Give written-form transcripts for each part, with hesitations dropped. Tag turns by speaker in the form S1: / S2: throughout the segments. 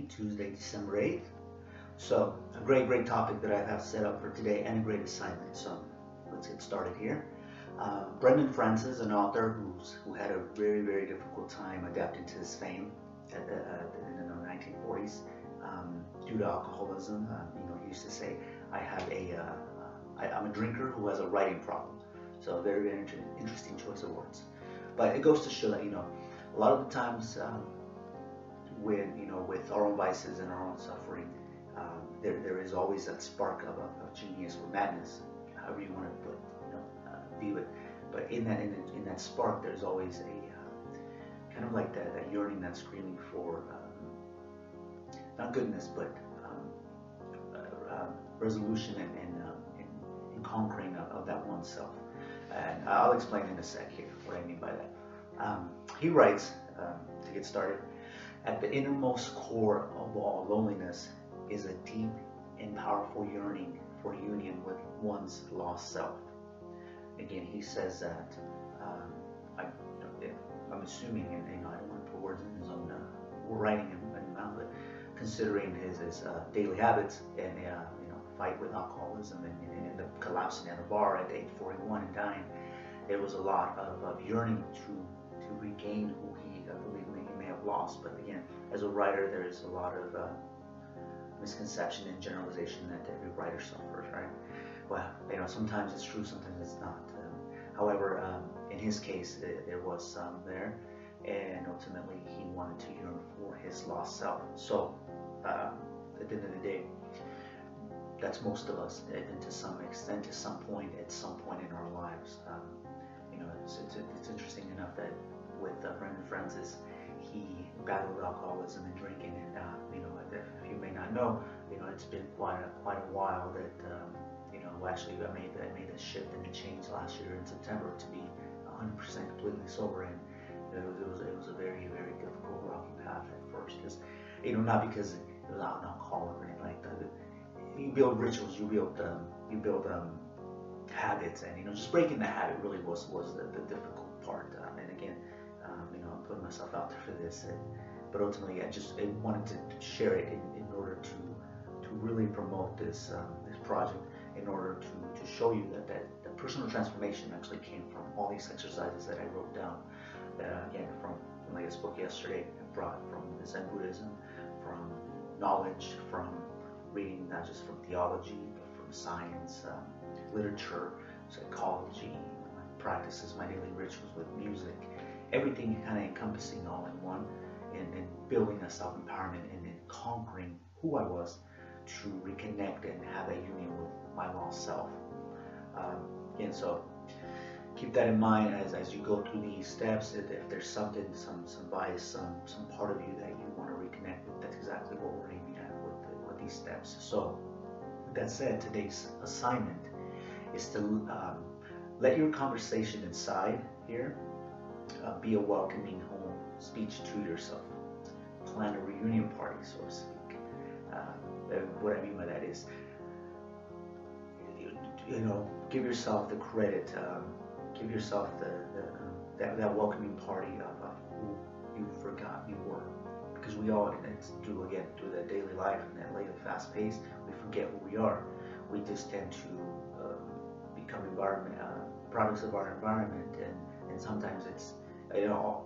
S1: Monday, Tuesday, December 8th. So a great topic that I have set up for today and a great assignment. So let's get started here. Brendan Francis, an author who had a very difficult time adapting to his fame in the 1940s due to alcoholism. He used to say, I'm a drinker who has a writing problem. So very interesting choice of words. But it goes to show that a lot of the times with our own vices and our own suffering, there is always that spark of genius or madness, however you want to view it. But in that spark, there's always a kind of like that yearning, that screaming for not goodness, but resolution and conquering of that oneself. And I'll explain in a sec here what I mean by that. He writes, to get started, at the innermost core of all loneliness is a deep and powerful yearning for union with one's lost self. Again, he says that, I'm assuming, and I don't want to put words in his own writing and mouth, but considering his daily habits and fight with alcoholism and end up collapsing at a bar at age 41 and dying, there was a lot of yearning to regain who he may have lost. But again, as a writer, there is a lot of misconception and generalization that every writer suffers, right? Well, sometimes it's true, sometimes it's not. However, in his case, there was some there, and ultimately he wanted to yearn for his lost self. So, at the end of the day, that's most of us, and to some extent, at some point in our lives. It's interesting enough that with Brendan Francis, he battled alcoholism and drinking, and if you may not know, it's been quite a while that actually I made a shift and a change last year in September to be 100% completely sober, and it was a very difficult, rocky path at first, because not because it was an alcoholic or anything like that. You build rituals, you build habits, and just breaking the habit really was the difficult part. And again, I'm putting myself out there for this, but ultimately I wanted to share it in order to really promote this project, in order to show you that personal transformation actually came from all these exercises that I wrote down. Again, from like I spoke yesterday, I brought from Zen Buddhism, from knowledge, from reading not just from theology, but from science, literature, psychology, my practices, my daily rituals with music, everything kind of encompassing all in one, and building a self-empowerment and then conquering who I was to reconnect and have a union with my lost self. And so keep that in mind as you go through these steps. If there's something, some bias, some part of you that you want to reconnect with, that's exactly what we're aiming at with these steps. So with that said, today's assignment is to let your conversation inside here be a welcoming home speech to yourself. Plan a reunion party, so to speak. What I mean by that is, give yourself the credit, give yourself that welcoming party of who you forgot you were. Because we all, through the daily life and that lately fast pace, we forget who we are. We just tend to become products of our environment, and sometimes it's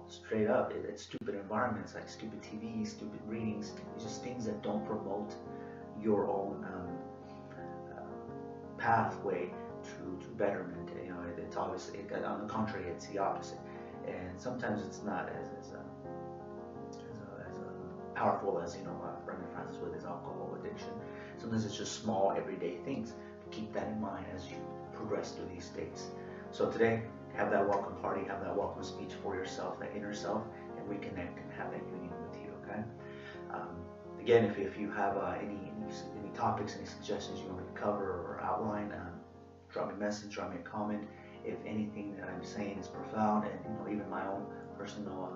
S1: straight up, it's stupid environments like stupid TV, stupid readings, just things that don't promote your own pathway to betterment. It's obviously, on the contrary, it's the opposite, and sometimes it's not as powerful as Brendan Francis with his alcohol addiction. Sometimes it's just small everyday things. Keep that in mind as you progress through these states. So today, have that welcome party, have that welcome speech for yourself, that inner self, and reconnect and have that union with you. Okay. Again, if you have any topics, any suggestions you want me to cover or outline, drop me a message, drop me a comment. If anything that I'm saying is profound, and even my own personal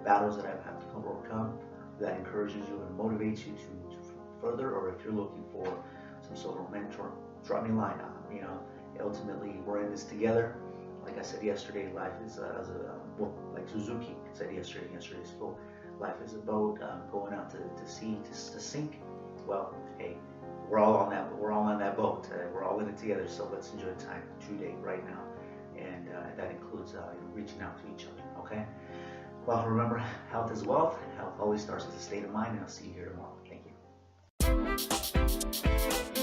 S1: battles that I've had to overcome, that encourages you and motivates you to further, or if you're looking for some sort of mentor, drop me a line. Ultimately, we're in this together. Like I said yesterday, life is like Suzuki said yesterday's quote, life is a boat, going out to sea to sink. Well, hey, we're all on that. We're all on that boat. We're all in it together. So let's enjoy time, true day, right now, and that includes reaching out to each other. Okay. Well, remember, health is wealth. Health always starts with a state of mind, and I'll see you here tomorrow. Thank you.